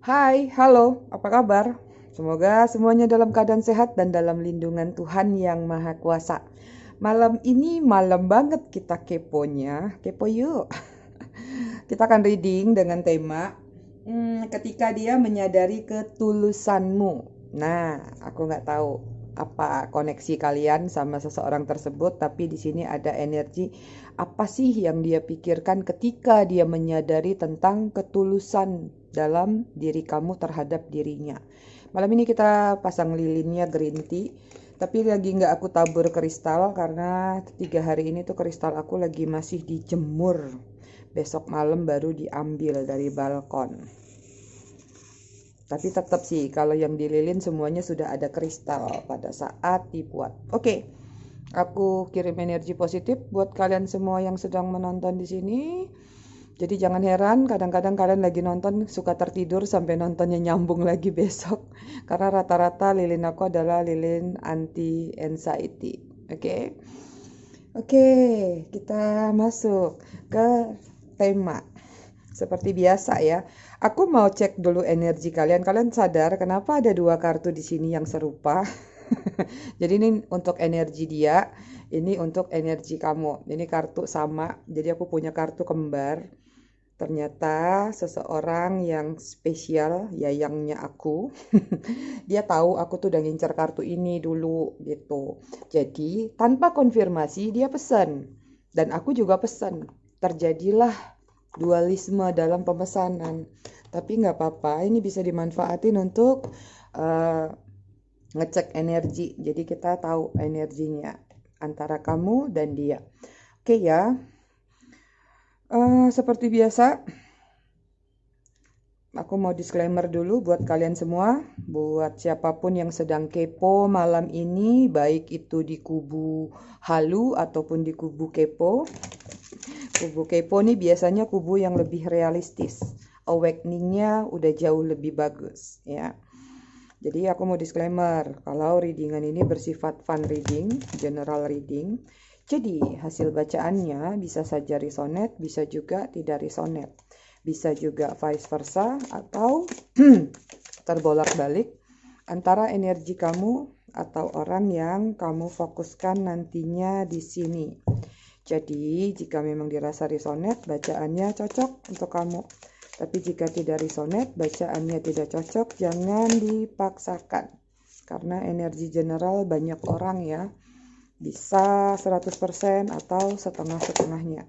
Hai, halo, apa kabar? Semoga semuanya dalam keadaan sehat dan dalam lindungan Tuhan yang Maha Kuasa. Malam ini malam banget kita keponya. Kepo yuk. Kita akan reading dengan tema ketika dia menyadari ketulusanmu. Nah, aku nggak tahu apa koneksi kalian sama seseorang tersebut, tapi di sini ada energi apa sih yang dia pikirkan ketika dia menyadari tentang ketulusan dalam diri kamu terhadap dirinya. Malam ini kita pasang lilinnya green tea, tapi lagi nggak aku tabur kristal karena 3 hari ini tuh kristal aku lagi masih dijemur. Besok malam baru diambil dari balkon. Tapi tetap sih kalau yang dililin semuanya sudah ada kristal pada saat dibuat. Oke, aku kirim energi positif buat kalian semua yang sedang menonton di sini. Jadi jangan heran kadang-kadang kalian lagi nonton suka tertidur sampai nontonnya nyambung lagi besok. Karena rata-rata lilin aku adalah lilin anti anxiety. Oke. Oke, kita masuk ke tema. Seperti biasa ya. Aku mau cek dulu energi kalian. Kalian sadar kenapa ada 2 kartu di sini yang serupa? Jadi ini untuk energi dia, ini untuk energi kamu. Ini kartu sama. Jadi aku punya kartu kembar. Ternyata seseorang yang spesial, yayangnya aku, dia tahu aku tuh udah ngincer kartu ini dulu gitu. Jadi tanpa konfirmasi dia pesan. Dan aku juga pesan. Terjadilah dualisme dalam pemesanan. Tapi nggak apa-apa, ini bisa dimanfaatin untuk uh, ngecek energi. Jadi kita tahu energinya antara kamu dan dia. Oke ya. Seperti biasa, aku mau disclaimer dulu buat kalian semua, buat siapapun yang sedang kepo malam ini, baik itu di kubu halu ataupun di kubu kepo. Kubu kepo nih biasanya kubu yang lebih realistis. Awakeningnya udah jauh lebih bagus ya. Jadi aku mau disclaimer, kalau readingan ini bersifat fun reading, general reading. Jadi hasil bacaannya bisa saja resonate, bisa juga tidak resonate. Bisa juga vice versa atau terbolak-balik antara energi kamu atau orang yang kamu fokuskan nantinya di sini. Jadi jika memang dirasa resonate, bacaannya cocok untuk kamu. Tapi jika tidak resonate, bacaannya tidak cocok, jangan dipaksakan. Karena energi general banyak orang ya, bisa 100% atau setengah-setengahnya.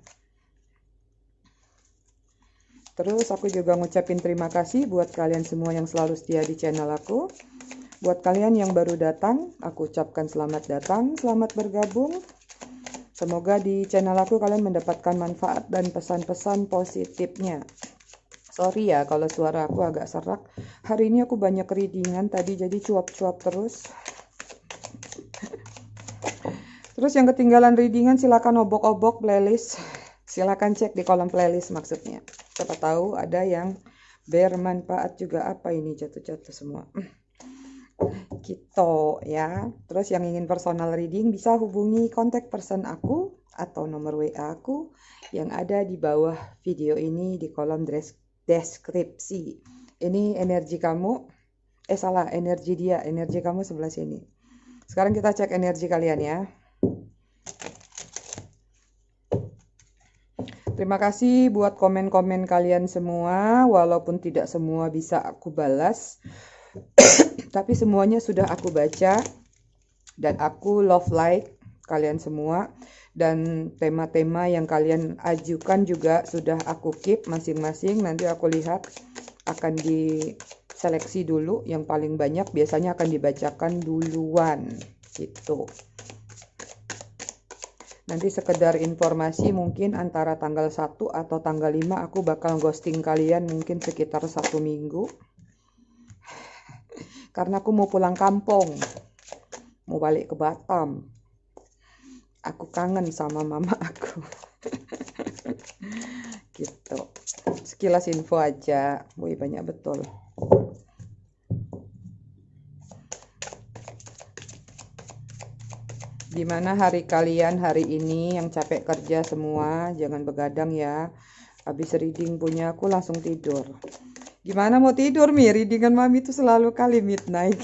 Terus aku juga ngucapin terima kasih buat kalian semua yang selalu setia di channel aku. Buat kalian yang baru datang, aku ucapkan selamat datang, selamat bergabung. Semoga di channel aku kalian mendapatkan manfaat dan pesan-pesan positifnya. Sorry ya kalau suara aku agak serak. Hari ini aku banyak readingan tadi jadi cuap-cuap terus. Terus yang ketinggalan readingan silakan obok-obok playlist. Silakan cek di kolom playlist maksudnya. Siapa tahu ada yang bermanfaat juga. Apa ini jatuh-jatuh semua. Gitu ya. Terus yang ingin personal reading bisa hubungi kontak person aku atau nomor WA aku yang ada di bawah video ini di kolom deskripsi. Ini energi kamu. Salah, energi dia. Energi kamu sebelah sini. Sekarang kita cek energi kalian ya. Terima kasih buat komen-komen kalian semua. Walaupun tidak semua bisa aku balas. Tapi semuanya sudah aku baca. Dan aku love like kalian semua. Dan tema-tema yang kalian ajukan juga sudah aku keep masing-masing. Nanti aku lihat akan diseleksi dulu. Yang paling banyak biasanya akan dibacakan duluan. Gitu. Nanti sekedar informasi mungkin antara tanggal 1 atau tanggal 5 aku bakal ghosting kalian mungkin sekitar 1 minggu. Karena aku mau pulang kampung. Mau balik ke Batam. Aku kangen sama mama aku. Gitu. Sekilas info aja. Wih, banyak betul. Gimana hari kalian hari ini yang capek kerja semua? Jangan begadang ya. Habis reading punya aku langsung tidur. Gimana mau tidur, Mi? Readingan Mami itu selalu kali midnight.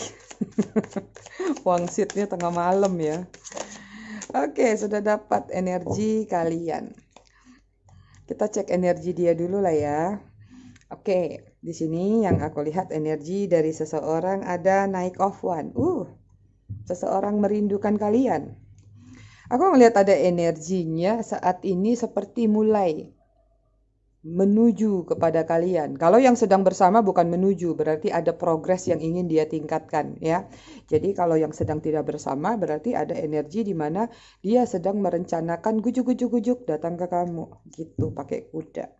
Wangsitnya tengah malam ya. Oke, sudah dapat energi kalian. Kita cek energi dia dulu lah ya. Oke, di sini yang aku lihat energi dari seseorang ada Knight of Wands. Seseorang merindukan kalian. Aku melihat ada energinya saat ini seperti mulai menuju kepada kalian. Kalau yang sedang bersama bukan menuju, berarti ada progres yang ingin dia tingkatkan ya. Jadi kalau yang sedang tidak bersama berarti ada energi di mana dia sedang merencanakan gujuk datang ke kamu gitu pakai kuda.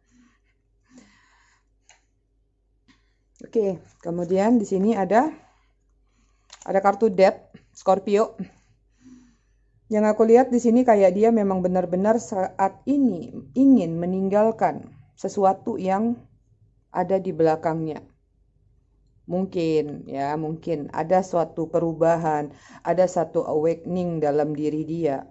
Oke, kemudian di sini ada kartu Death, Scorpio. Yang aku lihat di sini kayak dia memang benar-benar saat ini ingin meninggalkan sesuatu yang ada di belakangnya. Mungkin ada suatu perubahan, ada satu awakening dalam diri dia.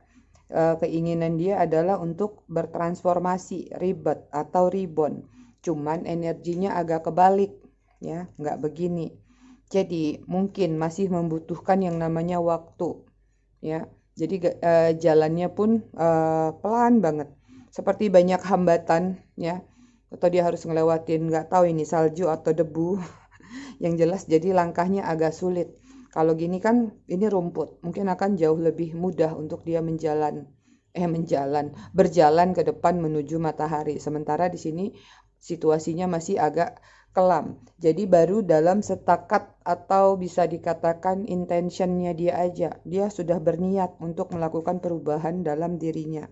Keinginan dia adalah untuk bertransformasi, rebirth atau reborn. Cuman energinya agak kebalik, ya, nggak begini. Jadi mungkin masih membutuhkan yang namanya waktu, ya. Jadi jalannya pun pelan banget, seperti banyak hambatan, ya. Atau dia harus ngelewatin nggak tahu ini salju atau debu. Yang jelas jadi langkahnya agak sulit. Kalau gini kan ini rumput, mungkin akan jauh lebih mudah untuk dia berjalan ke depan menuju matahari. Sementara di sini situasinya masih agak kelam. Jadi baru dalam setakat atau bisa dikatakan intentionnya dia aja. Dia sudah berniat untuk melakukan perubahan dalam dirinya.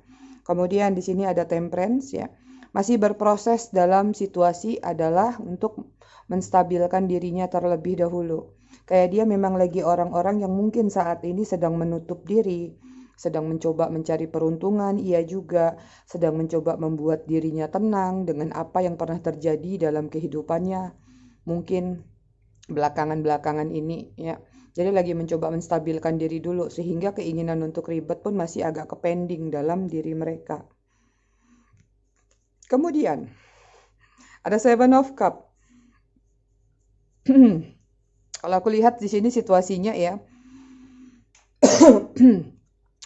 Kemudian di sini ada Temperance ya. Masih berproses dalam situasi adalah untuk menstabilkan dirinya terlebih dahulu. Kayak dia memang lagi orang-orang yang mungkin saat ini sedang menutup diri, sedang mencoba mencari peruntungan, ia juga sedang mencoba membuat dirinya tenang dengan apa yang pernah terjadi dalam kehidupannya. Mungkin belakangan-belakangan ini ya. Jadi lagi mencoba menstabilkan diri dulu sehingga keinginan untuk ribet pun masih agak kepending dalam diri mereka. Kemudian ada Seven of Cups. Kalau aku lihat di sini situasinya ya,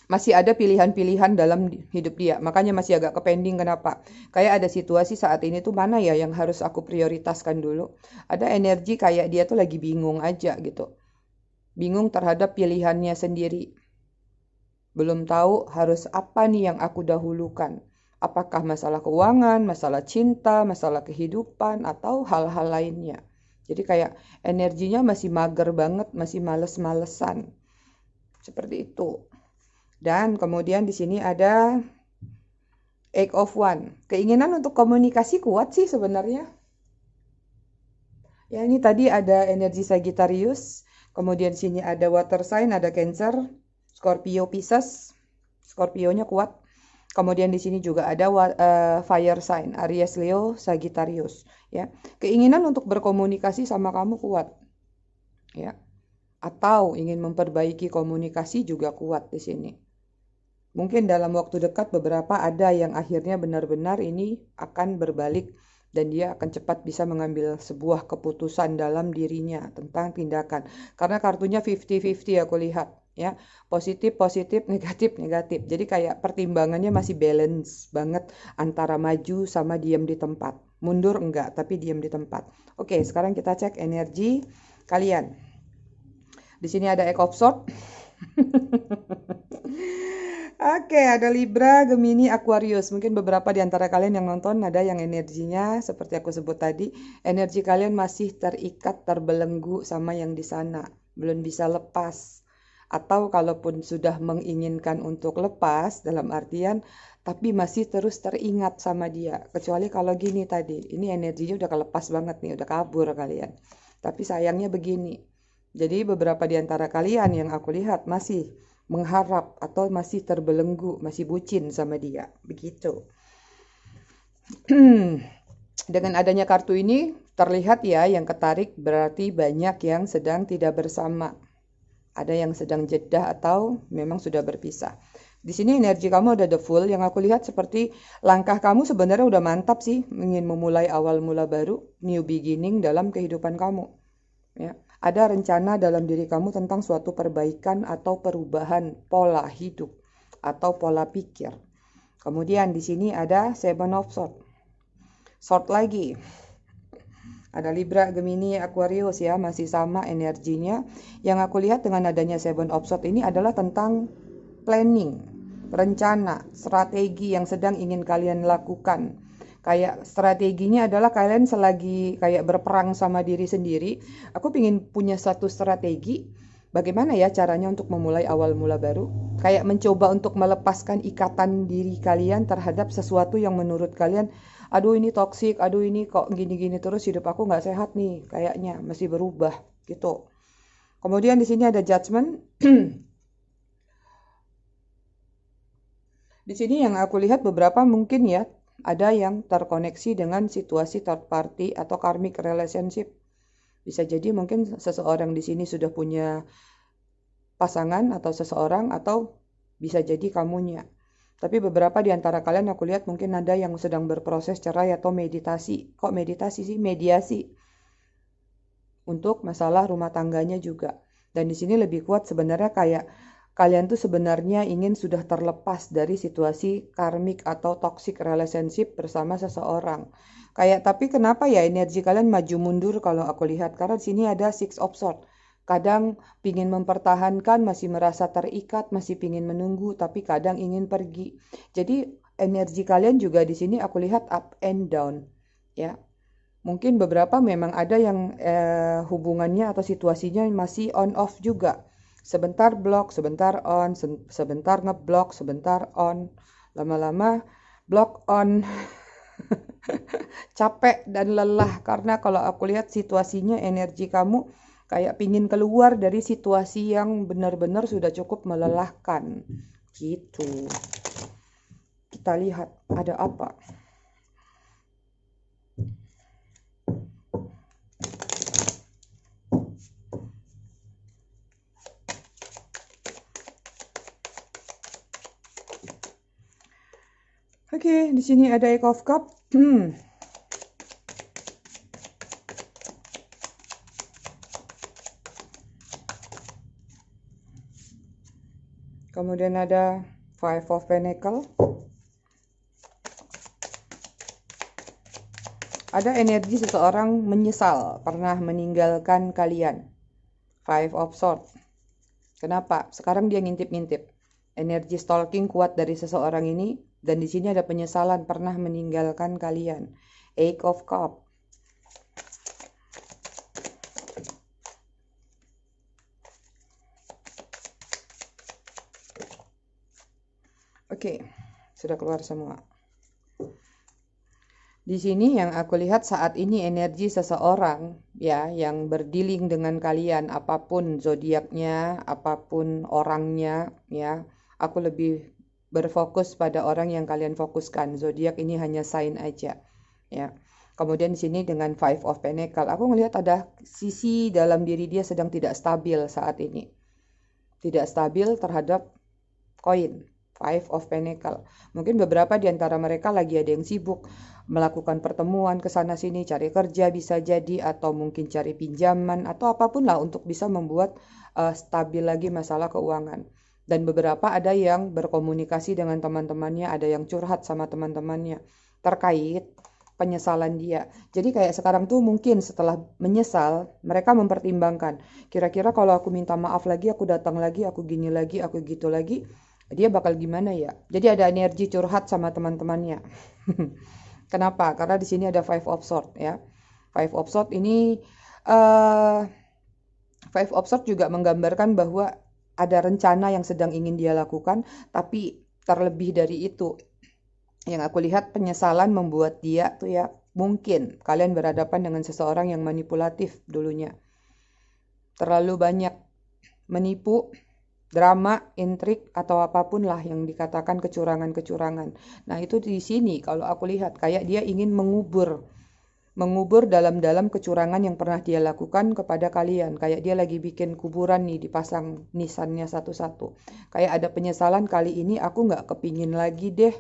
masih ada pilihan-pilihan dalam hidup dia. Makanya masih agak kepending. Kenapa? Kayak ada situasi saat ini tuh mana ya yang harus aku prioritaskan dulu. Ada energi kayak dia tuh lagi bingung aja gitu. Bingung terhadap pilihannya sendiri. Belum tahu harus apa nih yang aku dahulukan. Apakah masalah keuangan, masalah cinta, masalah kehidupan, atau hal-hal lainnya. Jadi kayak energinya masih mager banget, masih males-malesan. Seperti itu. Dan kemudian di sini ada Eight of Wands. Keinginan untuk komunikasi kuat sih sebenarnya. Ya ini tadi ada energi Sagittarius. Kemudian di sini ada water sign, ada Cancer, Scorpio, Pisces. Scorpionya kuat. Kemudian di sini juga ada fire sign, Aries, Leo, Sagittarius, ya. Keinginan untuk berkomunikasi sama kamu kuat. Ya. Atau ingin memperbaiki komunikasi juga kuat di sini. Mungkin dalam waktu dekat beberapa ada yang akhirnya benar-benar ini akan berbalik dan dia akan cepat bisa mengambil sebuah keputusan dalam dirinya tentang tindakan. Karena kartunya 50-50 aku lihat. Ya, positif, negatif. Jadi kayak pertimbangannya masih balance banget antara maju sama diam di tempat. Mundur enggak, tapi diam di tempat. Oke, sekarang kita cek energi kalian. Di sini ada Eight of Swords. Oke, ada Libra, Gemini, Aquarius. Mungkin beberapa di antara kalian yang nonton ada yang energinya seperti aku sebut tadi, energi kalian masih terikat, terbelenggu sama yang di sana, belum bisa lepas. Atau kalaupun sudah menginginkan untuk lepas dalam artian tapi masih terus teringat sama dia. Kecuali kalau gini tadi, ini energinya udah kelepas banget nih, udah kabur kalian. Tapi sayangnya begini. Jadi beberapa di antara kalian yang aku lihat masih mengharap atau masih terbelenggu, masih bucin sama dia. Begitu. Dengan adanya kartu ini terlihat ya yang ketarik berarti banyak yang sedang tidak bersama. Ada yang sedang jeda atau memang sudah berpisah. Di sini energi kamu ada the Fool, yang aku lihat seperti langkah kamu sebenarnya udah mantap sih, ingin memulai awal mula baru, new beginning dalam kehidupan kamu. Ya, ada rencana dalam diri kamu tentang suatu perbaikan atau perubahan pola hidup atau pola pikir. Kemudian di sini ada Seven of Swords. Sword lagi. Ada Libra, Gemini, Aquarius ya, masih sama energinya. Yang aku lihat dengan adanya Seven of Swords ini adalah tentang planning, rencana, strategi yang sedang ingin kalian lakukan. Kayak strateginya adalah kalian selagi kayak berperang sama diri sendiri. Aku ingin punya satu strategi. Bagaimana ya caranya untuk memulai awal mula baru? Kayak mencoba untuk melepaskan ikatan diri kalian terhadap sesuatu yang menurut kalian, aduh ini toksik, aduh ini kok gini-gini terus, hidup aku nggak sehat nih, kayaknya mesti berubah gitu. Kemudian di sini ada Judgment. Di sini yang aku lihat beberapa mungkin ya, ada yang terkoneksi dengan situasi third party atau karmic relationship. Bisa jadi mungkin seseorang di sini sudah punya pasangan atau seseorang, atau bisa jadi kamunya. Tapi beberapa di antara kalian aku lihat mungkin ada yang sedang berproses cerai atau meditasi. Kok meditasi sih? Mediasi. Untuk masalah rumah tangganya juga. Dan di sini lebih kuat sebenarnya kayak kalian tuh sebenarnya ingin sudah terlepas dari situasi karmik atau toxic relationship bersama seseorang. Kayak tapi kenapa ya energi kalian maju mundur kalau aku lihat? Karena di sini ada Six of Swords. Kadang pingin mempertahankan, masih merasa terikat, masih pingin menunggu, tapi kadang ingin pergi. Jadi energi kalian juga di sini aku lihat up and down, ya. Mungkin beberapa memang ada yang hubungannya atau situasinya masih on off juga. Sebentar blok, sebentar on, sebentar ngeblok, sebentar on. Lama-lama blok on. Capek dan lelah karena kalau aku lihat situasinya energi kamu kayak pingin keluar dari situasi yang benar-benar sudah cukup melelahkan gitu. Kita lihat ada apa. Oke, di sini ada Eight of Cups. Kemudian ada Five of Pentacles. Ada energi seseorang menyesal pernah meninggalkan kalian. Five of Swords. Kenapa? Sekarang dia ngintip-ngintip. Energi stalking kuat dari seseorang ini, dan di sini ada penyesalan pernah meninggalkan kalian. Eight of Cups. Oke, sudah keluar semua. Di sini yang aku lihat saat ini energi seseorang ya yang berdealing dengan kalian, apapun zodiaknya, apapun orangnya ya. Aku lebih berfokus pada orang yang kalian fokuskan. Zodiak ini hanya sign aja ya. Kemudian di sini dengan Five of Pentacles, aku melihat ada sisi dalam diri dia sedang tidak stabil saat ini. Tidak stabil terhadap koin. Five of Pentacles. Mungkin beberapa di antara mereka lagi ada yang sibuk melakukan pertemuan ke sana sini, cari kerja bisa jadi, atau mungkin cari pinjaman atau apapun lah untuk bisa membuat stabil lagi masalah keuangan. Dan beberapa ada yang berkomunikasi dengan teman-temannya, ada yang curhat sama teman-temannya terkait penyesalan dia. Jadi kayak sekarang tuh mungkin setelah menyesal, mereka mempertimbangkan, kira-kira kalau aku minta maaf lagi, aku datang lagi, aku gini lagi, aku gitu lagi, dia bakal gimana ya? Jadi ada energi curhat sama teman-temannya. Kenapa? Karena di sini ada Five of Swords ya. Five of Swords ini Five of Swords juga menggambarkan bahwa ada rencana yang sedang ingin dia lakukan, tapi terlebih dari itu, yang aku lihat penyesalan membuat dia tuh ya, mungkin kalian berhadapan dengan seseorang yang manipulatif dulunya. Terlalu banyak menipu, drama, intrik, atau apapun lah yang dikatakan kecurangan-kecurangan. Nah itu di sini kalau aku lihat kayak dia ingin mengubur mengubur dalam-dalam kecurangan yang pernah dia lakukan kepada kalian. Kayak dia lagi bikin kuburan nih, dipasang nisannya satu-satu. Kayak ada penyesalan, kali ini aku nggak kepingin lagi deh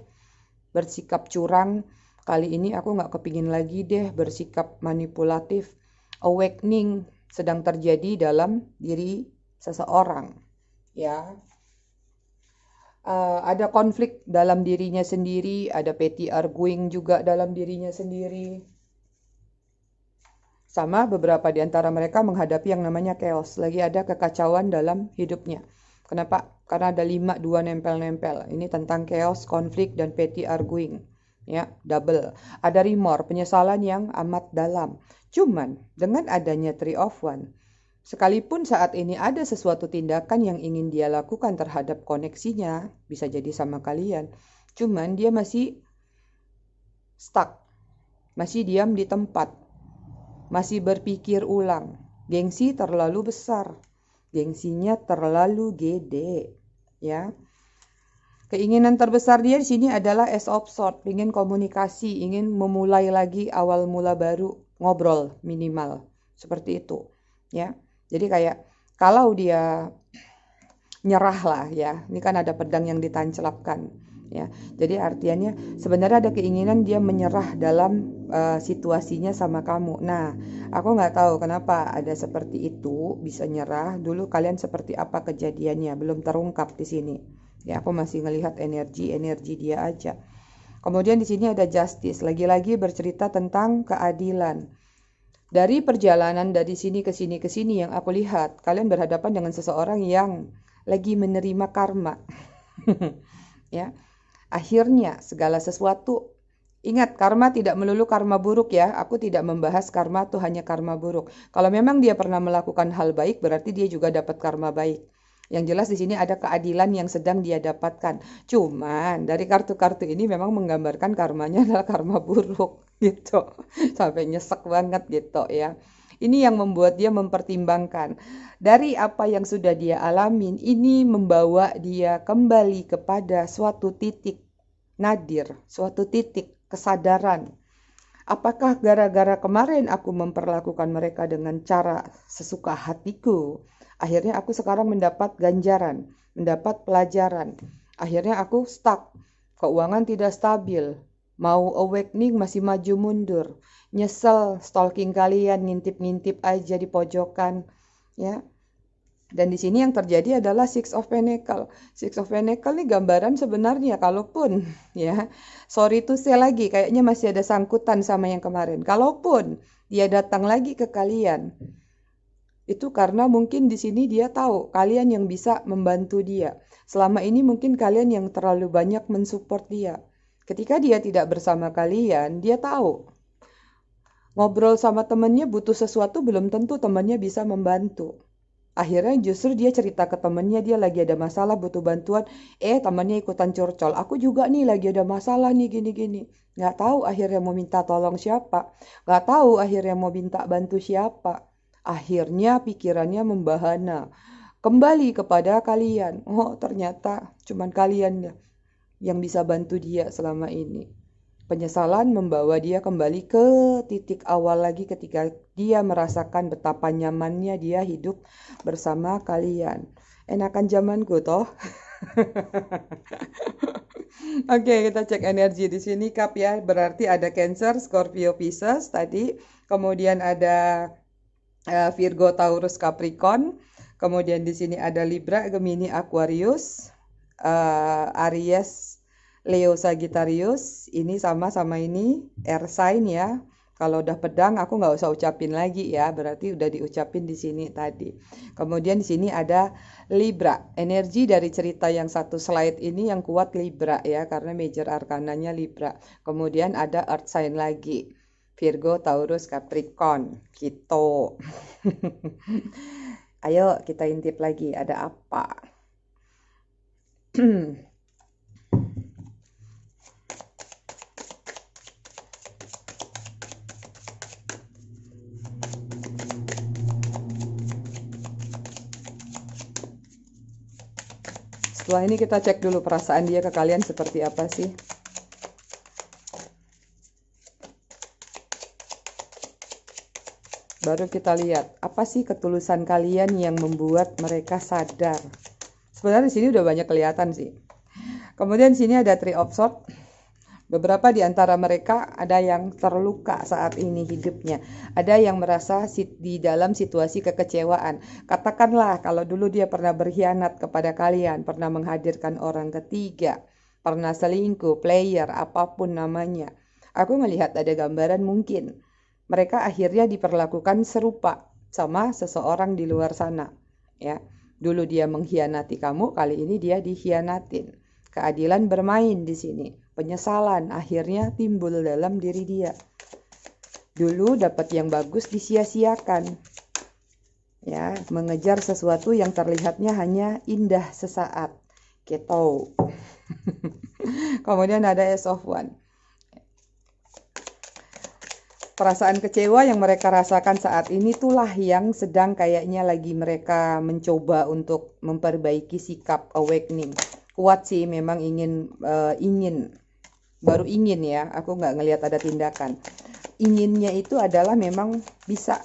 bersikap curang. Kali ini aku nggak kepingin lagi deh bersikap manipulatif. Awakening sedang terjadi dalam diri seseorang. Ya, ada konflik dalam dirinya sendiri, ada petty arguing juga dalam dirinya sendiri. Sama beberapa di antara mereka menghadapi yang namanya chaos. Lagi ada kekacauan dalam hidupnya. Kenapa? Karena ada 5, 2 nempel-nempel. Ini tentang chaos, konflik, dan petty arguing. Ya, double. Ada remorse, penyesalan yang amat dalam. Cuman, dengan adanya Three of Wands, sekalipun saat ini ada sesuatu tindakan yang ingin dia lakukan terhadap koneksinya, bisa jadi sama kalian. Cuman dia masih stuck. Masih diam di tempat. Masih berpikir ulang. Gengsi terlalu besar. Gengsinya terlalu gede, ya. Keinginan terbesar dia di sini adalah Ace of Swords, ingin komunikasi, ingin memulai lagi awal mula baru, ngobrol minimal. Seperti itu, ya. Jadi kayak kalau dia nyerah lah ya. Ini kan ada pedang yang ditancelapkan. Ya, jadi artiannya sebenarnya ada keinginan dia menyerah dalam situasinya sama kamu. Nah, aku nggak tahu kenapa ada seperti itu, bisa nyerah. Dulu kalian seperti apa kejadiannya, belum terungkap di sini. Ya, aku masih ngelihat energi dia aja. Kemudian di sini ada justice, lagi-lagi bercerita tentang keadilan. Dari perjalanan dari sini ke sini ke sini yang aku lihat, kalian berhadapan dengan seseorang yang lagi menerima karma. Ya. Akhirnya segala sesuatu, ingat karma tidak melulu karma buruk ya. Aku tidak membahas karma itu hanya karma buruk. Kalau memang dia pernah melakukan hal baik, berarti dia juga dapat karma baik. Yang jelas di sini ada keadilan yang sedang dia dapatkan. Cuman dari kartu-kartu ini memang menggambarkan karmanya adalah karma buruk gitu. Sampai nyesek banget gitu ya. Ini yang membuat dia mempertimbangkan. Dari apa yang sudah dia alamin, ini membawa dia kembali kepada suatu titik nadir, suatu titik kesadaran. Apakah gara-gara kemarin aku memperlakukan mereka dengan cara sesuka hatiku, akhirnya aku sekarang mendapat ganjaran, mendapat pelajaran. Akhirnya aku stuck, keuangan tidak stabil, mau awakening masih maju mundur, nyesel stalking kalian, ngintip-ngintip aja di pojokan, ya. Dan di sini yang terjadi adalah Six of Pentacles. Six of Pentacles ini gambaran sebenarnya, kalaupun ya, sorry to say lagi, kayaknya masih ada sangkutan sama yang kemarin. Kalaupun dia datang lagi ke kalian, itu karena mungkin di sini dia tahu kalian yang bisa membantu dia. Selama ini mungkin kalian yang terlalu banyak mensupport dia. Ketika dia tidak bersama kalian, dia tahu ngobrol sama temannya butuh sesuatu, belum tentu temannya bisa membantu. Akhirnya justru dia cerita ke temannya, dia lagi ada masalah butuh bantuan. Temannya ikutan curcol. Aku juga nih lagi ada masalah nih gini-gini. Nggak tahu akhirnya mau minta tolong siapa. Nggak tahu akhirnya mau minta bantu siapa. Akhirnya pikirannya membahana. Kembali kepada kalian. Oh ternyata cuman kalian yang bisa bantu dia selama ini. Penyesalan membawa dia kembali ke titik awal lagi ketika dia merasakan betapa nyamannya dia hidup bersama kalian. Enakan zamanku toh. Oke, kita cek energi di sini Kap ya. Berarti ada Cancer, Scorpio, Pisces tadi. Kemudian ada Virgo, Taurus, Capricorn. Kemudian di sini ada Libra, Gemini, Aquarius, Aries, Leo, Sagittarius. Ini sama-sama ini air sign ya. Kalau udah pedang aku nggak usah ucapin lagi ya, berarti udah diucapin di sini tadi. Kemudian di sini ada Libra. Energi dari cerita yang satu slide ini yang kuat Libra ya, karena major arkananya Libra. Kemudian ada earth sign lagi. Virgo, Taurus, Capricorn. Gitu. Ayo kita intip lagi, ada apa? Setelah ini kita cek dulu perasaan dia ke kalian seperti apa sih. baru kita lihat apa sih ketulusan kalian yang membuat mereka sadar. Sebenarnya di sini udah banyak kelihatan sih. Kemudian di sini ada Three of Swords. Beberapa di antara mereka ada yang terluka saat ini hidupnya. Ada yang merasa di dalam situasi kekecewaan. Katakanlah kalau dulu dia pernah berkhianat kepada kalian, pernah menghadirkan orang ketiga, pernah selingkuh, player, apapun namanya. Aku melihat ada gambaran mungkin mereka akhirnya diperlakukan serupa sama seseorang di luar sana. Ya, dulu dia mengkhianati kamu, kali ini dia dikhianatin. Keadilan bermain di sini. Penyesalan akhirnya timbul dalam diri dia. Dulu dapat yang bagus disia-siakan. Ya, mengejar sesuatu yang terlihatnya hanya indah sesaat. Gitu. Kemudian ada Ace of Wands. Perasaan kecewa yang mereka rasakan saat ini itulah yang sedang kayaknya lagi mereka mencoba untuk memperbaiki sikap awakening. Kuat sih, memang baru ingin ya, aku nggak ngelihat ada tindakan. Inginnya itu adalah memang bisa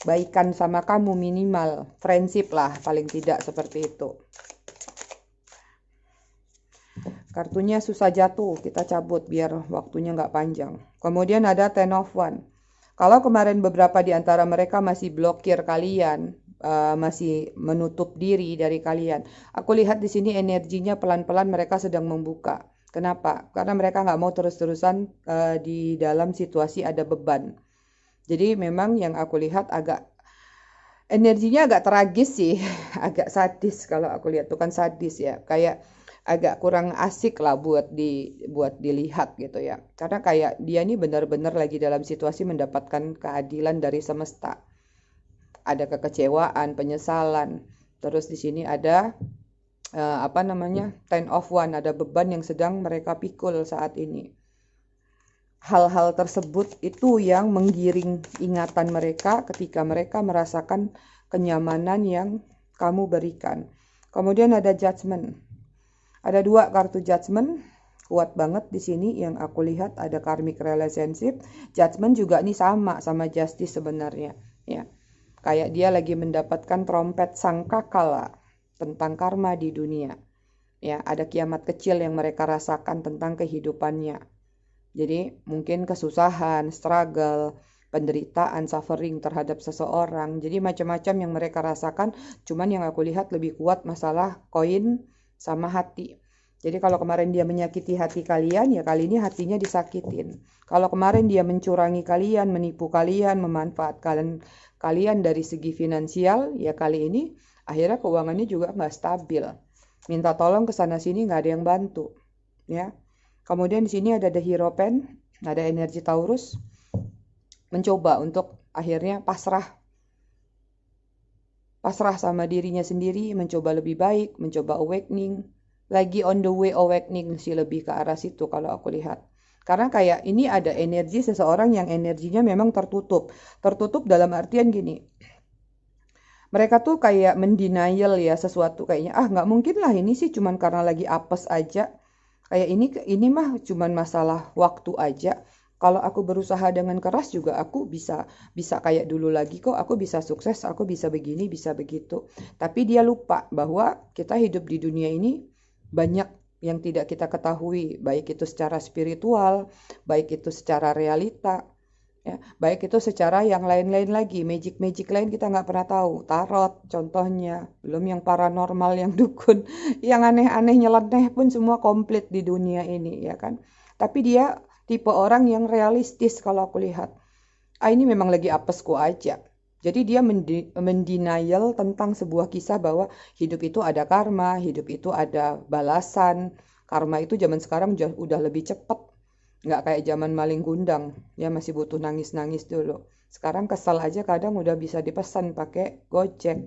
baikan sama kamu, minimal friendship lah, paling tidak seperti itu. Kartunya susah jatuh, kita cabut biar waktunya nggak panjang. Kemudian ada Ten of Wands. Kalau kemarin beberapa di antara mereka masih blokir kalian, masih menutup diri dari kalian, aku lihat di sini energinya pelan-pelan mereka sedang membuka. Kenapa? Karena mereka nggak mau terus-terusan di dalam situasi ada beban. Jadi memang yang aku lihat energinya agak tragis sih, agak sadis kalau aku lihat, bukan sadis ya, kayak agak kurang asik lah buat dilihat gitu ya. Karena kayak dia ini benar-benar lagi dalam situasi mendapatkan keadilan dari semesta. Ada kekecewaan, penyesalan. Terus di sini ada Ten of Wands, ada beban yang sedang mereka pikul saat ini. Hal-hal tersebut itu yang menggiring ingatan mereka ketika mereka merasakan kenyamanan yang kamu berikan. Kemudian ada Judgment. Ada 2 kartu Judgment, kuat banget di sini yang aku lihat, ada karmic relationship. Judgment juga nih sama Justice sebenarnya, ya. Kayak dia lagi mendapatkan trompet sangkakala tentang karma di dunia. Ya, ada kiamat kecil yang mereka rasakan tentang kehidupannya. Jadi mungkin kesusahan, struggle, penderitaan, suffering terhadap seseorang. Jadi macam-macam yang mereka rasakan, cuman yang aku lihat lebih kuat masalah koin sama hati. Jadi kalau kemarin dia menyakiti hati kalian, ya kali ini hatinya disakitin. Kalau kemarin dia mencurangi kalian, menipu kalian, memanfaatkan kalian dari segi finansial, ya kali ini akhirnya keuangannya juga nggak stabil. Minta tolong ke sana sini nggak ada yang bantu, ya. Kemudian di sini ada The Hierophant, ada energi Taurus, mencoba untuk akhirnya pasrah sama dirinya sendiri, mencoba lebih baik, mencoba awakening, lagi on the way awakening sih, lebih ke arah situ kalau aku lihat. Karena kayak ini ada energi seseorang yang energinya memang tertutup dalam artian gini, mereka tuh kayak mendenial ya sesuatu, kayaknya nggak mungkin lah, ini sih cuman karena lagi apes aja, kayak ini mah cuman masalah waktu aja. Kalau aku berusaha dengan keras juga aku bisa kayak dulu lagi kok, aku bisa sukses, aku bisa begini, bisa begitu. Tapi dia lupa bahwa kita hidup di dunia ini banyak yang tidak kita ketahui, baik itu secara spiritual, baik itu secara realita, ya, baik itu secara yang lain-lain lagi, magic lain kita nggak pernah tahu, tarot contohnya, belum yang paranormal, yang dukun, yang aneh-aneh nyeleneh pun semua komplit di dunia ini, ya kan. Tapi dia tipe orang yang realistis kalau aku lihat. Ini memang lagi apesku aja. Jadi dia mendenial tentang sebuah kisah bahwa hidup itu ada karma, hidup itu ada balasan. Karma itu zaman sekarang udah lebih cepat. Nggak kayak zaman maling gundang, ya masih butuh nangis-nangis dulu. Sekarang kesal aja kadang udah bisa dipesan pakai Gojek.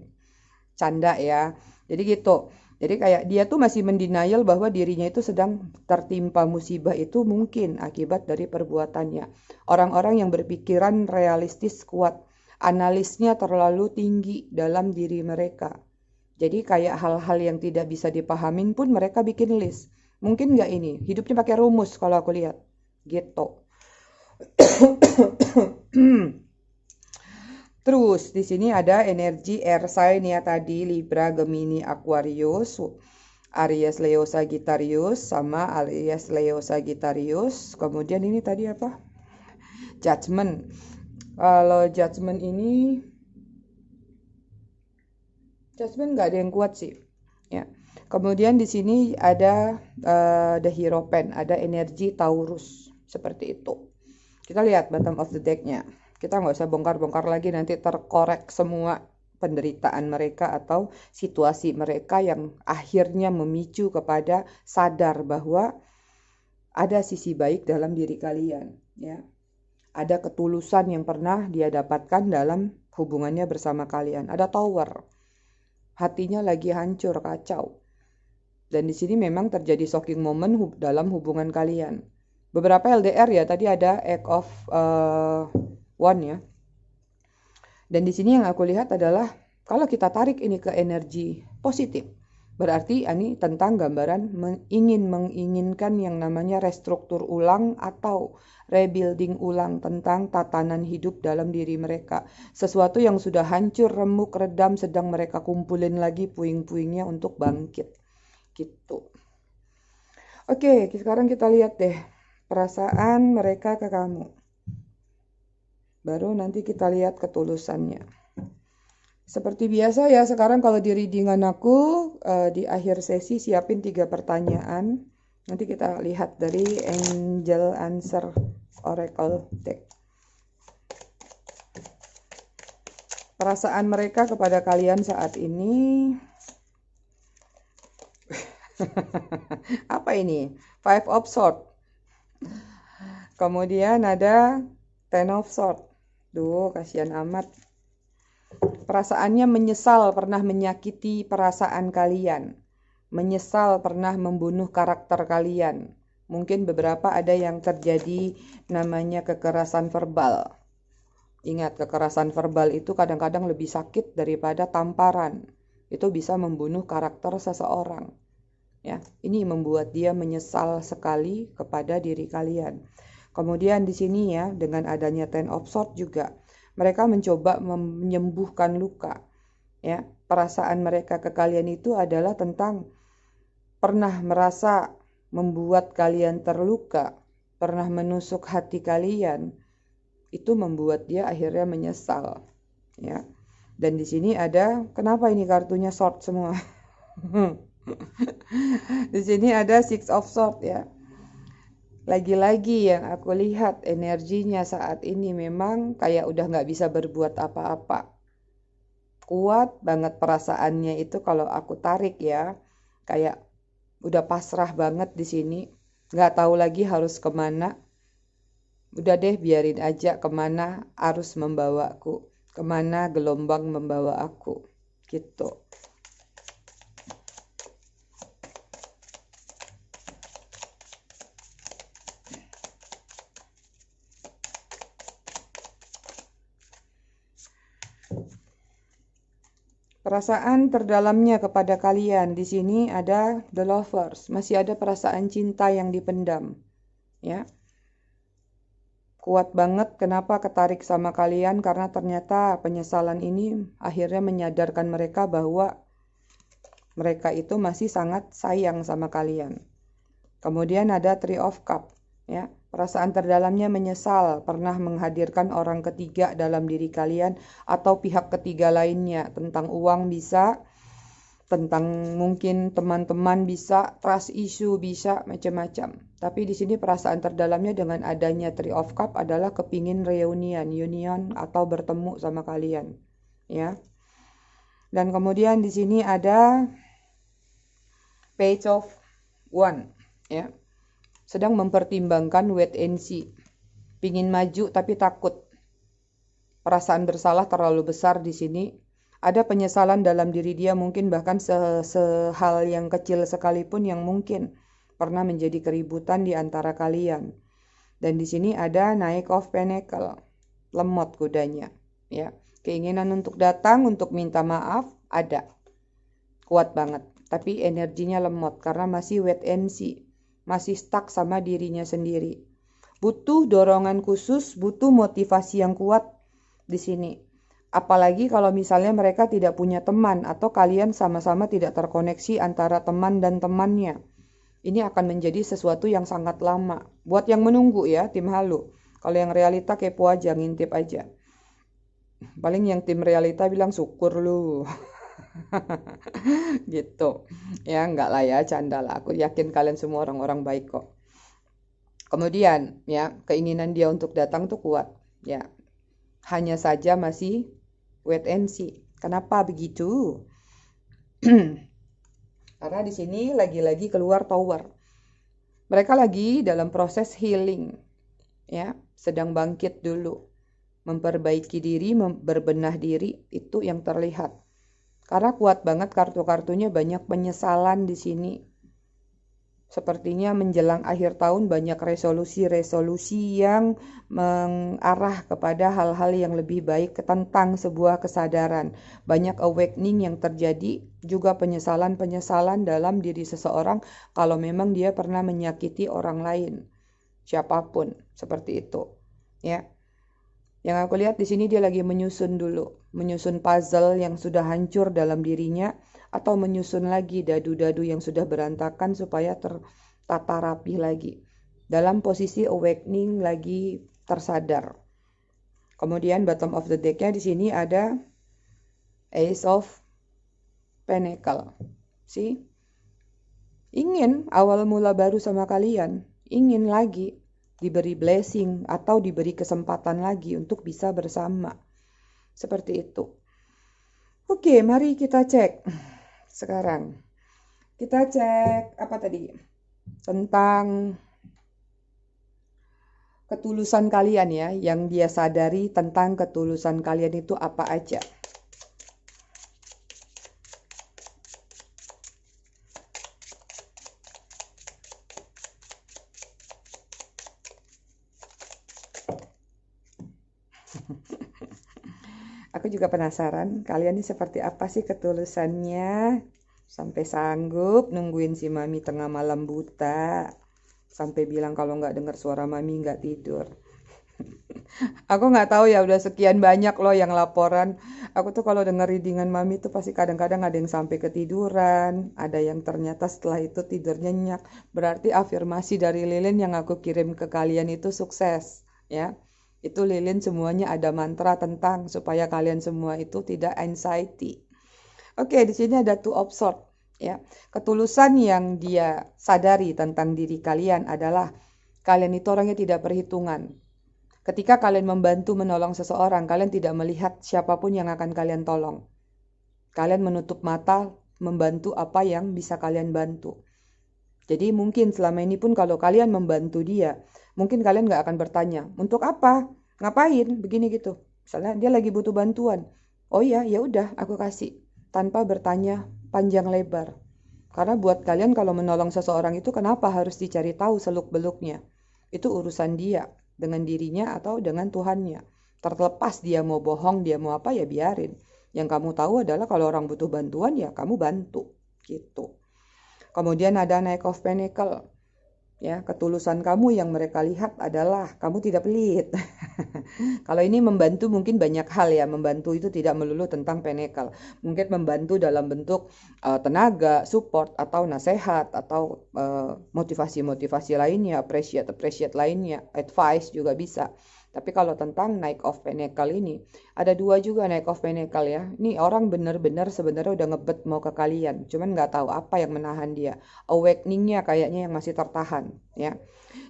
Canda ya. Jadi gitu. Jadi kayak dia tuh masih mendenial bahwa dirinya itu sedang tertimpa musibah, itu mungkin akibat dari perbuatannya. Orang-orang yang berpikiran realistis kuat, analisnya terlalu tinggi dalam diri mereka. Jadi kayak hal-hal yang tidak bisa dipahamin pun mereka bikin list. Mungkin nggak ini, hidupnya pakai rumus kalau aku lihat. Gitu. Terus di sini ada energi air sign ya tadi, Libra, Gemini, Aquarius, Aries, Leo, Sagittarius, sama Aries, Leo, Sagittarius. Kemudian ini tadi apa? Judgment. Kalau judgment ini, judgment nggak ada yang kuat sih. Ya. Kemudian di sini ada the Hierophant, ada energi Taurus seperti itu. Kita lihat bottom of the deck-nya. Kita nggak usah bongkar-bongkar lagi, nanti terkorek semua penderitaan mereka atau situasi mereka yang akhirnya memicu kepada sadar bahwa ada sisi baik dalam diri kalian. Ya. Ada ketulusan yang pernah dia dapatkan dalam hubungannya bersama kalian. Ada Tower. Hatinya lagi hancur, kacau. Dan di sini memang terjadi shocking moment dalam hubungan kalian. Beberapa LDR ya, tadi ada Egg of One ya. Dan di sini yang aku lihat adalah kalau kita tarik ini ke energi positif, berarti ini tentang gambaran menginginkan yang namanya restruktur ulang atau rebuilding ulang tentang tatanan hidup dalam diri mereka. Sesuatu yang sudah hancur, remuk, redam sedang mereka kumpulin lagi puing-puingnya untuk bangkit. Gitu. Oke, sekarang kita lihat deh perasaan mereka ke kamu. Baru nanti kita lihat ketulusannya. Seperti biasa ya, sekarang kalau di readingan aku di akhir sesi siapin 3 pertanyaan. Nanti kita lihat dari Angel Answer Oracle Deck. Perasaan mereka kepada kalian saat ini. Apa ini? Five of Swords. Kemudian ada Ten of Swords. Duh, kasihan amat. Perasaannya menyesal pernah menyakiti perasaan kalian. Menyesal pernah membunuh karakter kalian. Mungkin beberapa ada yang terjadi namanya kekerasan verbal. Ingat, kekerasan verbal itu kadang-kadang lebih sakit daripada tamparan. Itu bisa membunuh karakter seseorang. Ya, ini membuat dia menyesal sekali kepada diri kalian. Kemudian di sini ya, dengan adanya Ten of Swords juga, mereka mencoba menyembuhkan luka. Ya, perasaan mereka ke kalian itu adalah tentang pernah merasa membuat kalian terluka, pernah menusuk hati kalian. Itu membuat dia akhirnya menyesal. Ya. Dan di sini ada, kenapa ini kartunya sword semua? Di sini ada Six of Swords ya. Lagi-lagi yang aku lihat energinya saat ini memang kayak udah nggak bisa berbuat apa-apa. Kuat banget perasaannya itu kalau aku tarik ya. Kayak udah pasrah banget di sini. Nggak tahu lagi harus kemana. Udah deh biarin aja kemana arus membawaku. Kemana gelombang membawa aku. Gitu. Perasaan terdalamnya kepada kalian di sini ada the lovers, masih ada perasaan cinta yang dipendam, ya. Kuat banget kenapa ketarik sama kalian karena ternyata penyesalan ini akhirnya menyadarkan mereka bahwa mereka itu masih sangat sayang sama kalian. Kemudian ada Three of Cups, ya. Perasaan terdalamnya menyesal pernah menghadirkan orang ketiga dalam diri kalian atau pihak ketiga lainnya. Tentang uang bisa, tentang mungkin teman-teman bisa, trust issue bisa, macam-macam. Tapi di sini perasaan terdalamnya dengan adanya Three of Cups adalah kepingin reunion, union atau bertemu sama kalian, ya. Dan kemudian di sini ada Page of One, ya. Sedang mempertimbangkan wait and see. Pingin maju tapi takut. Perasaan bersalah terlalu besar di sini. Ada penyesalan dalam diri dia mungkin bahkan sehal yang kecil sekalipun yang mungkin pernah menjadi keributan di antara kalian. Dan di sini ada Knight of Pentacles. Lemot kudanya, ya. Keinginan untuk datang untuk minta maaf ada. Kuat banget, tapi energinya lemot karena masih wait and see. Masih stuck sama dirinya sendiri. Butuh dorongan khusus, butuh motivasi yang kuat di sini. Apalagi kalau misalnya mereka tidak punya teman atau kalian sama-sama tidak terkoneksi antara teman dan temannya. Ini akan menjadi sesuatu yang sangat lama. Buat yang menunggu ya, tim halu. Kalau yang realita kepo aja, ngintip aja. Paling yang tim realita bilang syukur lu. Gitu. Ya, enggak lah ya, canda lah. Aku yakin kalian semua orang-orang baik kok. Kemudian, ya, keinginan dia untuk datang tuh kuat. Ya, hanya saja masih wait and see. Kenapa begitu? Karena di sini lagi-lagi keluar tower. Mereka lagi dalam proses healing, ya, sedang bangkit dulu, memperbaiki diri, berbenah diri, itu yang terlihat. Karena kuat banget kartu-kartunya, banyak penyesalan di sini. Sepertinya menjelang akhir tahun banyak resolusi-resolusi yang mengarah kepada hal-hal yang lebih baik tentang sebuah kesadaran. Banyak awakening yang terjadi, juga penyesalan-penyesalan dalam diri seseorang kalau memang dia pernah menyakiti orang lain. Siapapun, seperti itu. Ya. Yang aku lihat di sini dia lagi menyusun dulu, menyusun puzzle yang sudah hancur dalam dirinya, atau menyusun lagi dadu-dadu yang sudah berantakan supaya tertata rapi lagi. Dalam posisi awakening lagi tersadar. Kemudian bottom of the deck-nya di sini ada Ace of Pentacle. See? Ingin awal mula baru sama kalian, ingin lagi diberi blessing atau diberi kesempatan lagi untuk bisa bersama. Seperti itu. Oke, mari kita cek. Sekarang kita cek apa tadi? Tentang ketulusan kalian ya, yang dia sadari tentang ketulusan kalian itu apa aja. Aku juga penasaran, kalian ini seperti apa sih ketulusannya? Sampai sanggup nungguin si Mami tengah malam buta. Sampai bilang kalau nggak dengar suara Mami nggak tidur. Aku nggak tahu ya, udah sekian banyak loh yang laporan. Aku tuh kalau denger readingan Mami tuh pasti kadang-kadang ada yang sampai ketiduran. Ada yang ternyata setelah itu tidur nyenyak. Berarti afirmasi dari Lilin yang aku kirim ke kalian itu sukses. Ya. Itu Lilin semuanya ada mantra tentang supaya kalian semua itu tidak anxiety. Oke, di sini ada two of swords, ya. Ketulusan yang dia sadari tentang diri kalian adalah kalian itu orangnya tidak perhitungan. Ketika kalian membantu menolong seseorang, kalian tidak melihat siapapun yang akan kalian tolong. Kalian menutup mata membantu apa yang bisa kalian bantu. Jadi mungkin selama ini pun kalau kalian membantu dia, mungkin kalian nggak akan bertanya, untuk apa? Ngapain? Begini gitu. Misalnya dia lagi butuh bantuan. Oh iya, ya udah aku kasih. Tanpa bertanya panjang lebar. Karena buat kalian kalau menolong seseorang itu kenapa harus dicari tahu seluk-beluknya? Itu urusan dia dengan dirinya atau dengan Tuhannya. Terlepas dia mau bohong, dia mau apa ya biarin. Yang kamu tahu adalah kalau orang butuh bantuan ya kamu bantu. Gitu. Kemudian ada Knight of Pentacle. Ya, ketulusan kamu yang mereka lihat adalah kamu tidak pelit. Kalau ini membantu mungkin banyak hal ya, membantu itu tidak melulu tentang Pentacle. Mungkin membantu dalam bentuk tenaga, support atau nasihat atau motivasi-motivasi lainnya, appreciate lainnya, advice juga bisa. Tapi kalau tentang Knight of Pentacle ini, ada dua juga Knight of Pentacle ya. Ini orang benar-benar sebenarnya udah ngebet mau ke kalian, cuman nggak tahu apa yang menahan dia. Awakening-nya kayaknya yang masih tertahan ya.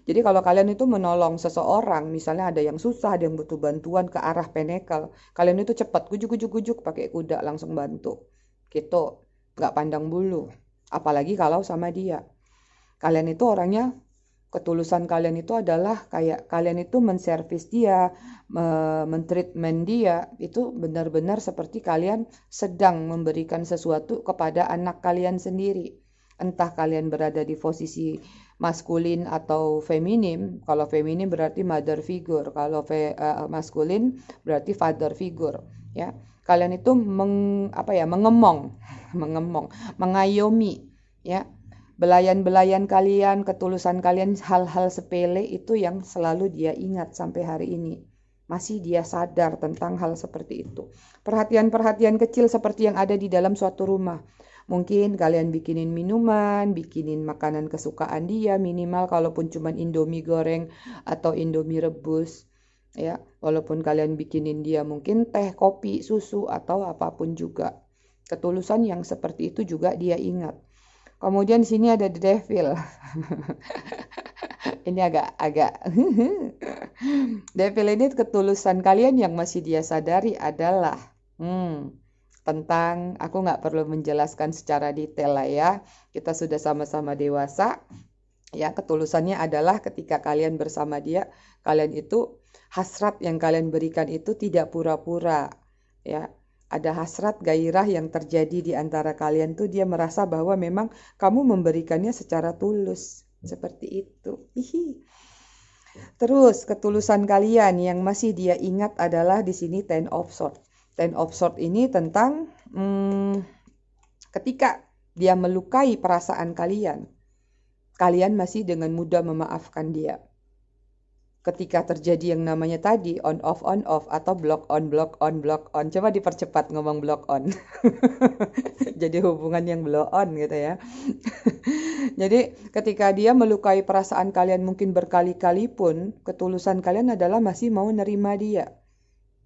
Jadi kalau kalian itu menolong seseorang, misalnya ada yang susah, ada yang butuh bantuan ke arah Pentacle, kalian itu cepat gujuk pakai kuda langsung bantu. Gitu, nggak pandang bulu. Apalagi kalau sama dia. Kalian itu orangnya, ketulusan kalian itu adalah kayak kalian itu menservis dia, mentreatment dia, itu benar-benar seperti kalian sedang memberikan sesuatu kepada anak kalian sendiri. Entah kalian berada di posisi maskulin atau feminim. Kalau feminim berarti mother figure, kalau maskulin berarti father figure, ya. Kalian itu mengemong, mengayomi, ya. Belayan-belayan kalian, ketulusan kalian, hal-hal sepele itu yang selalu dia ingat sampai hari ini. Masih dia sadar tentang hal seperti itu. Perhatian-perhatian kecil seperti yang ada di dalam suatu rumah. Mungkin kalian bikinin minuman, bikinin makanan kesukaan dia, minimal kalaupun cuma Indomie goreng atau Indomie rebus. Ya, walaupun kalian bikinin dia mungkin teh, kopi, susu, atau apapun juga. Ketulusan yang seperti itu juga dia ingat. Kemudian di sini ada the devil. Ini agak devil ini ketulusan kalian yang masih dia sadari adalah tentang, aku nggak perlu menjelaskan secara detail lah ya. Kita sudah sama-sama dewasa. Ya, ketulusannya adalah ketika kalian bersama dia, kalian itu hasrat yang kalian berikan itu tidak pura-pura. Ya, ada hasrat gairah yang terjadi di antara kalian tuh dia merasa bahwa memang kamu memberikannya secara tulus. Seperti itu. Hihi. Terus ketulusan kalian yang masih dia ingat adalah di sini Ten of Swords. Ten of Swords ini tentang ketika dia melukai perasaan kalian, kalian masih dengan mudah memaafkan dia. Ketika terjadi yang namanya tadi on off atau block on. Coba dipercepat ngomong block on. Jadi hubungan yang blow on gitu ya. Jadi ketika dia melukai perasaan kalian mungkin berkali-kali pun, ketulusan kalian adalah masih mau nerima dia.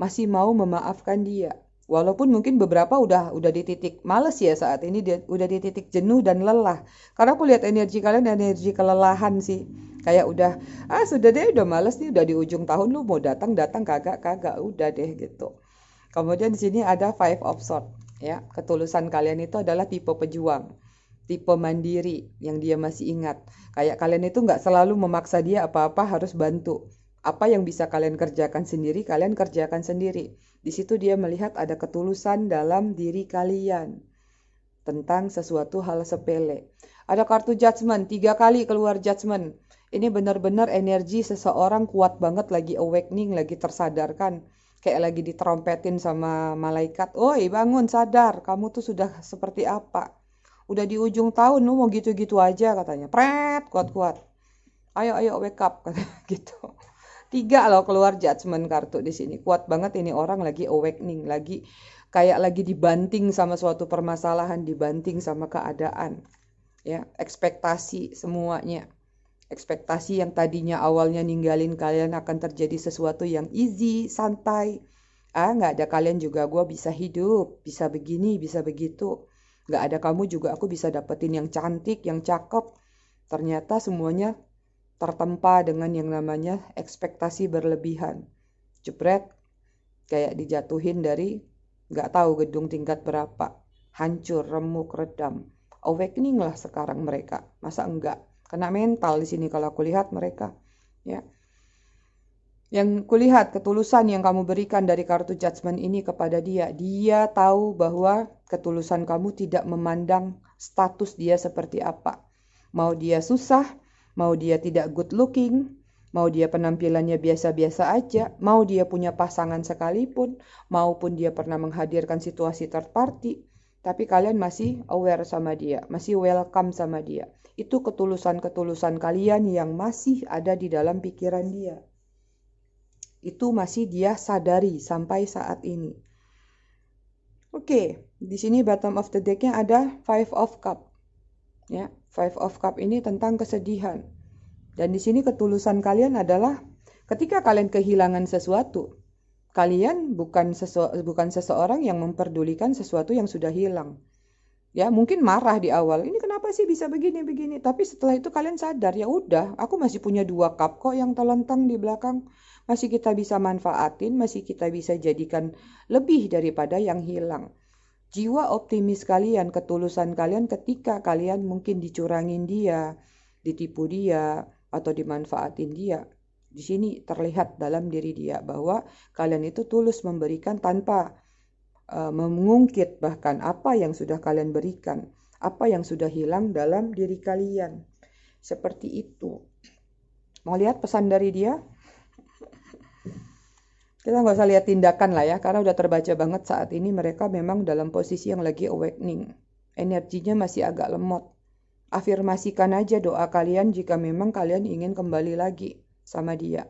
Masih mau memaafkan dia. Walaupun mungkin beberapa udah di titik males ya saat ini, udah di titik jenuh dan lelah. Karena aku lihat energi kalian energi kelelahan sih. Kayak udah, sudah deh, udah males nih, udah di ujung tahun lu mau datang kagak, udah deh gitu. Kemudian di sini ada Five of Swords, ya. Ketulusan kalian itu adalah tipe pejuang, tipe mandiri yang dia masih ingat. Kayak kalian itu nggak selalu memaksa dia apa-apa harus bantu. Apa yang bisa kalian kerjakan sendiri, kalian kerjakan sendiri. Di situ dia melihat ada ketulusan dalam diri kalian tentang sesuatu hal sepele. Ada kartu judgment, 3 kali keluar judgment. Ini benar-benar energi seseorang kuat banget, lagi awakening, lagi tersadarkan. Kayak lagi ditrompetin sama malaikat. Oi, bangun, sadar, kamu tuh sudah seperti apa. Udah di ujung tahun, lu mau gitu-gitu aja katanya. Pret, kuat-kuat. Ayo, wake up, katanya gitu. 3 loh keluar judgment kartu di sini. Kuat banget ini orang lagi awakening, kayak lagi dibanting sama suatu permasalahan, dibanting sama keadaan. Ya, ekspektasi semuanya. Ekspektasi yang tadinya awalnya ninggalin kalian akan terjadi sesuatu yang easy, santai. Nggak ada kalian juga gue bisa hidup, bisa begini, bisa begitu. Nggak ada kamu juga aku bisa dapetin yang cantik, yang cakep. Ternyata semuanya tertempa dengan yang namanya ekspektasi berlebihan. Jebret, kayak dijatuhin dari nggak tahu gedung tingkat berapa. Hancur, remuk, redam. Awakening lah sekarang mereka. Masa enggak? Kena mental di sini kalau aku lihat mereka. Ya. Yang kulihat ketulusan yang kamu berikan dari kartu judgment ini kepada dia. Dia tahu bahwa ketulusan kamu tidak memandang status dia seperti apa. Mau dia susah, mau dia tidak good looking, mau dia penampilannya biasa-biasa aja, mau dia punya pasangan sekalipun, maupun dia pernah menghadirkan situasi third party, tapi kalian masih aware sama dia, masih welcome sama dia. Itu ketulusan-ketulusan kalian yang masih ada di dalam pikiran dia. Itu masih dia sadari sampai saat ini. Oke, di sini bottom of the deck-nya ada Five of Cup. Ya, Five of Cup ini tentang kesedihan. Dan di sini ketulusan kalian adalah ketika kalian kehilangan sesuatu, kalian bukan seseorang yang memperdulikan sesuatu yang sudah hilang. Ya, mungkin marah di awal. Ini kenapa sih bisa begini? Tapi setelah itu kalian sadar, ya udah, aku masih punya 2 cup kok yang terlentang di belakang. Masih kita bisa manfaatin, masih kita bisa jadikan lebih daripada yang hilang. Jiwa optimis kalian, ketulusan kalian ketika kalian mungkin dicurangin dia, ditipu dia, atau dimanfaatin dia. Di sini terlihat dalam diri dia bahwa kalian itu tulus memberikan tanpa mengungkit bahkan apa yang sudah kalian berikan, apa yang sudah hilang dalam diri kalian. Seperti itu. Mau lihat pesan dari dia? Kita nggak usah lihat tindakan lah ya, karena udah terbaca banget saat ini mereka memang dalam posisi yang lagi awakening. Energinya masih agak lemot. Afirmasikan aja doa kalian jika memang kalian ingin kembali lagi sama dia.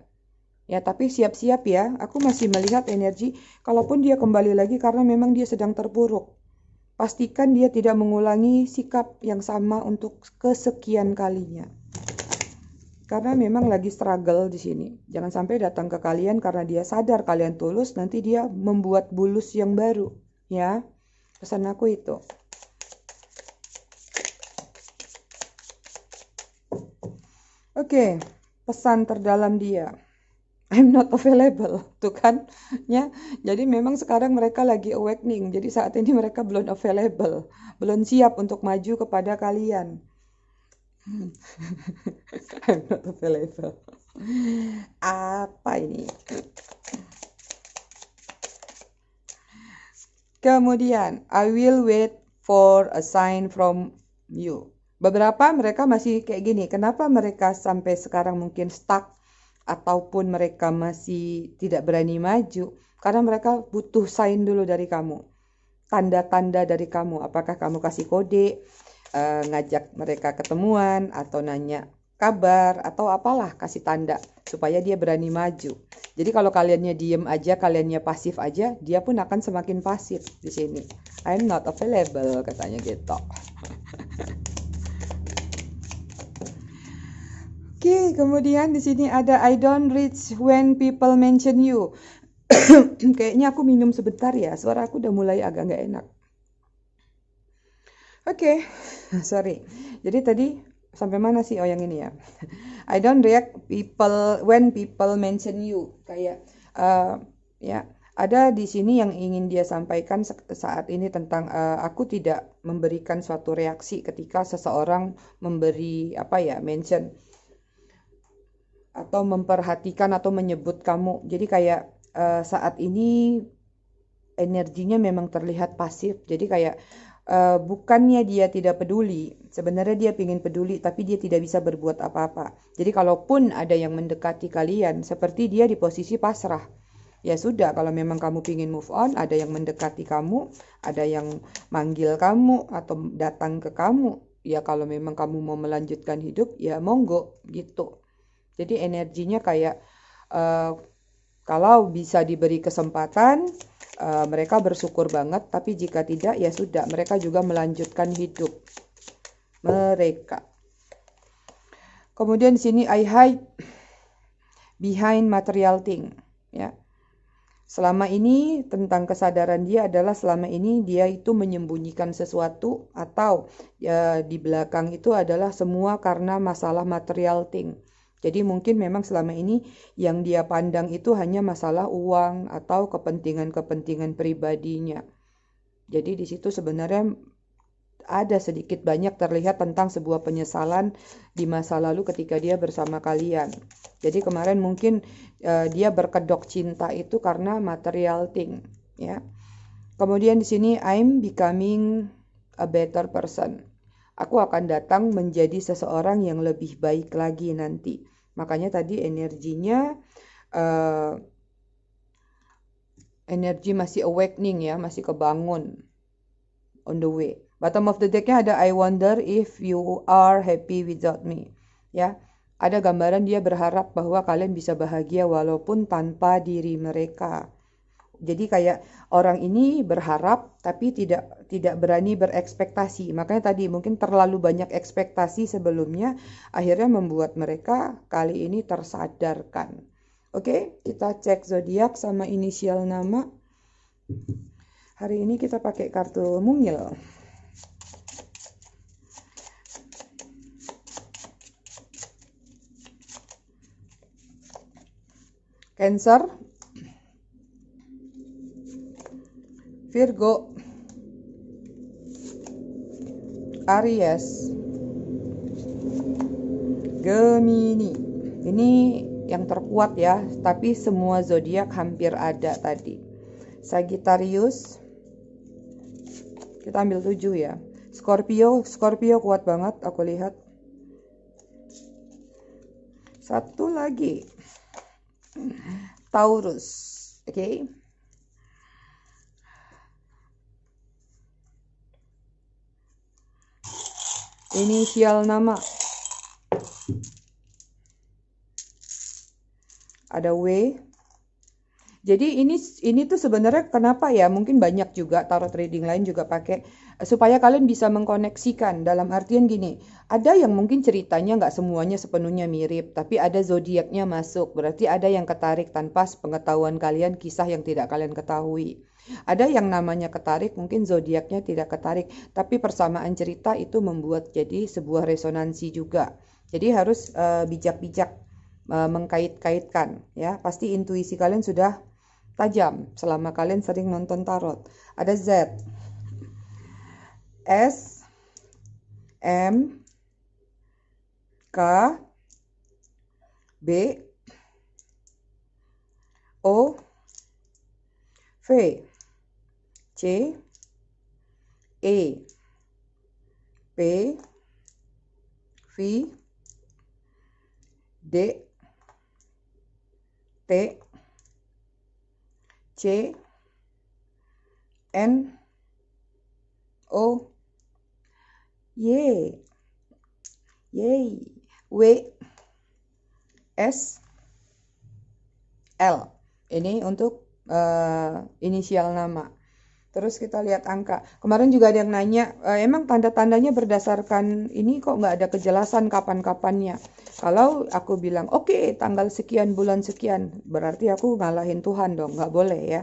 Ya, tapi siap-siap ya. Aku masih melihat energi, kalaupun dia kembali lagi karena memang dia sedang terpuruk. Pastikan dia tidak mengulangi sikap yang sama untuk kesekian kalinya. Karena memang lagi struggle di sini. Jangan sampai datang ke kalian karena dia sadar kalian tulus, nanti dia membuat bulus yang baru. Ya, pesan aku itu. Oke, pesan terdalam dia. I'm not available, tuh kan? Ya, jadi memang sekarang mereka lagi awakening. Jadi saat ini mereka belum available, belum siap untuk maju kepada kalian. I'm not available. Apa ini? Kemudian, I will wait for a sign from you. Beberapa mereka masih kayak gini. Kenapa mereka sampai sekarang mungkin stuck ataupun mereka masih tidak berani maju? Karena mereka butuh sign dulu dari kamu. Tanda-tanda dari kamu. Apakah kamu kasih kode, ngajak mereka ketemuan, atau nanya kabar, atau apalah, kasih tanda supaya dia berani maju. Jadi kalau kaliannya diem aja, kaliannya pasif aja, dia pun akan semakin pasif di sini. I'm not available, katanya gitu. Oke, kemudian di sini ada I don't reach when people mention you. Kayaknya aku minum sebentar ya, suara aku udah mulai agak nggak enak. Oke, sorry. Jadi tadi sampai mana sih? Oh, yang ini ya. I don't react when people mention you. Kayak ya, ada di sini yang ingin dia sampaikan saat ini tentang aku tidak memberikan suatu reaksi ketika seseorang memberi mention atau memperhatikan atau menyebut kamu. Jadi kayak saat ini energinya memang terlihat pasif. Jadi kayak bukannya dia tidak peduli, sebenarnya dia ingin peduli, tapi dia tidak bisa berbuat apa-apa. Jadi kalaupun ada yang mendekati kalian, seperti dia di posisi pasrah. Ya sudah, kalau memang kamu ingin move on, ada yang mendekati kamu, ada yang manggil kamu atau datang ke kamu. Ya kalau memang kamu mau melanjutkan hidup, ya monggo gitu. Jadi energinya kayak kalau bisa diberi kesempatan, mereka bersyukur banget, tapi jika tidak, ya sudah, mereka juga melanjutkan hidup mereka. Kemudian di sini I hide behind material thing, ya. Selama ini tentang kesadaran dia adalah selama ini dia itu menyembunyikan sesuatu atau di belakang itu adalah semua karena masalah material thing. Jadi mungkin memang selama ini yang dia pandang itu hanya masalah uang atau kepentingan-kepentingan pribadinya. Jadi di situ sebenarnya ada sedikit banyak terlihat tentang sebuah penyesalan di masa lalu ketika dia bersama kalian. Jadi kemarin mungkin dia berkedok cinta itu karena material thing, ya. Kemudian di sini I'm becoming a better person. Aku akan datang menjadi seseorang yang lebih baik lagi nanti. Makanya tadi energinya energi masih awakening ya, masih kebangun, on the way. Bottom of the deck-nya ada I wonder if you are happy without me. Ya, ada gambaran dia berharap bahwa kalian bisa bahagia walaupun tanpa diri mereka. Jadi kayak orang ini berharap tapi tidak berani berekspektasi. Makanya tadi mungkin terlalu banyak ekspektasi sebelumnya akhirnya membuat mereka kali ini tersadarkan. Oke, kita cek zodiak sama inisial nama. Hari ini kita pakai kartu mungil. Cancer, Virgo, Aries, Gemini. Ini yang terkuat ya, tapi semua zodiak hampir ada tadi. Sagittarius, kita ambil 7 ya. Scorpio kuat banget aku lihat. Satu lagi, Taurus, oke. Inisial nama ada W. Jadi ini tuh sebenarnya kenapa ya? Mungkin banyak juga tarot reading lain juga pakai supaya kalian bisa mengkoneksikan. Dalam artian gini, ada yang mungkin ceritanya nggak semuanya sepenuhnya mirip, tapi ada zodiaknya masuk. Berarti ada yang ketarik tanpa pengetahuan kalian, kisah yang tidak kalian ketahui. Ada yang namanya ketarik, mungkin zodiaknya tidak ketarik, tapi persamaan cerita itu membuat jadi sebuah resonansi juga. Jadi harus bijak-bijak mengkait-kaitkan ya. Pasti intuisi kalian sudah tajam selama kalian sering nonton tarot. Ada Z, S, M, K, B, O, V, C, E, P, V, D, T, C, N, O, Y, W, S, L. Ini untuk inisial nama. Terus kita lihat angka. Kemarin juga ada yang nanya, emang tanda-tandanya berdasarkan ini kok nggak ada kejelasan kapan-kapannya. Kalau aku bilang, oke, tanggal sekian, bulan sekian, berarti aku ngalahin Tuhan dong, nggak boleh ya.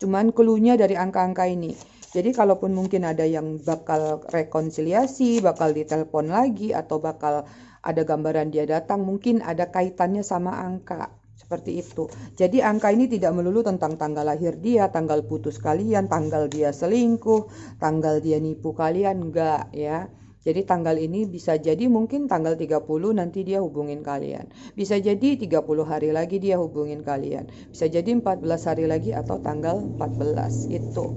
Cuman cluenya dari angka-angka ini. Jadi kalaupun mungkin ada yang bakal rekonsiliasi, bakal ditelepon lagi, atau bakal ada gambaran dia datang, mungkin ada kaitannya sama angka. Seperti itu. Jadi angka ini tidak melulu tentang tanggal lahir dia, tanggal putus kalian, tanggal dia selingkuh, tanggal dia nipu kalian, enggak ya. Jadi tanggal ini bisa jadi mungkin tanggal 30 nanti dia hubungin kalian. Bisa jadi 30 hari lagi dia hubungin kalian. Bisa jadi 14 hari lagi atau tanggal 14 itu.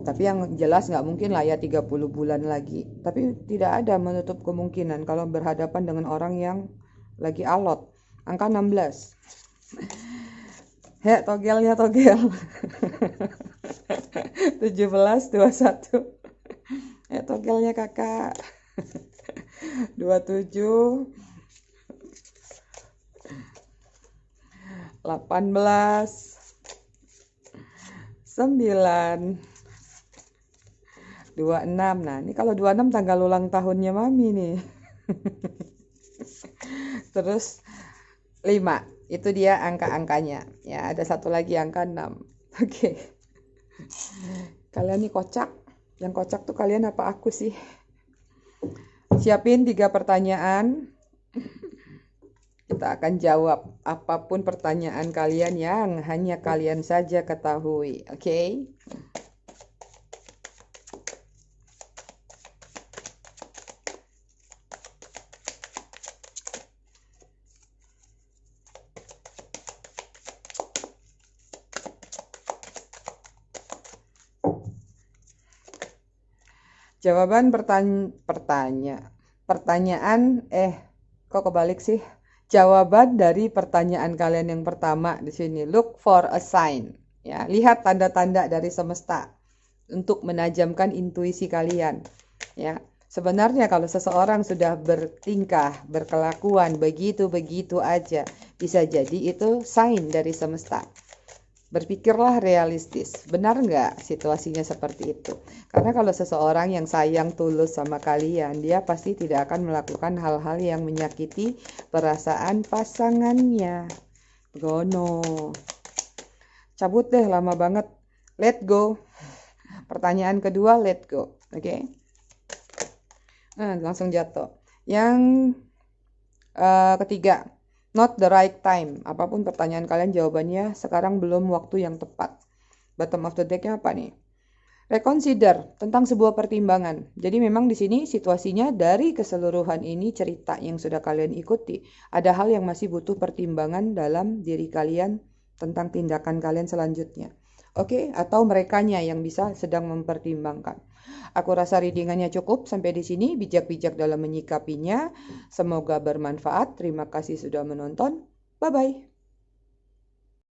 Tapi yang jelas nggak mungkin lah ya 30 bulan lagi. Tapi tidak ada menutup kemungkinan kalau berhadapan dengan orang yang lagi alot. Angka 16. Ya, togelnya togel. 17, 21. Ya, togelnya kakak. 27. 18. 9. 26. Nah, ini kalau 26 tanggal ulang tahunnya Mami nih. Terus 5, itu dia angka-angkanya. Ya, ada satu lagi angka 6. Oke. Kalian nih kocak. Yang kocak tuh kalian apa aku sih? Siapin 3 pertanyaan. Kita akan jawab apapun pertanyaan kalian yang hanya kalian saja ketahui. Oke? Jawaban pertanyaan kok kebalik sih? Jawaban dari pertanyaan kalian yang pertama di sini, look for a sign. Ya, lihat tanda-tanda dari semesta untuk menajamkan intuisi kalian. Ya, sebenarnya kalau seseorang sudah bertingkah, berkelakuan begitu-begitu aja, bisa jadi itu sign dari semesta. Berpikirlah realistis, benar nggak situasinya seperti itu? Karena kalau seseorang yang sayang tulus sama kalian, dia pasti tidak akan melakukan hal-hal yang menyakiti perasaan pasangannya. Gono. Cabut deh, lama banget. Let go. Pertanyaan kedua, let go. Oke? Langsung jatuh. Yang ketiga, not the right time. Apapun pertanyaan kalian, jawabannya sekarang belum waktu yang tepat. Bottom of the deck-nya apa nih? Reconsider tentang sebuah pertimbangan. Jadi memang di sini situasinya dari keseluruhan ini cerita yang sudah kalian ikuti, ada hal yang masih butuh pertimbangan dalam diri kalian tentang tindakan kalian selanjutnya. Oke, atau merekanya yang bisa sedang mempertimbangkan. Aku rasa readingannya cukup sampai di sini, bijak-bijak dalam menyikapinya. Semoga bermanfaat. Terima kasih sudah menonton. Bye-bye.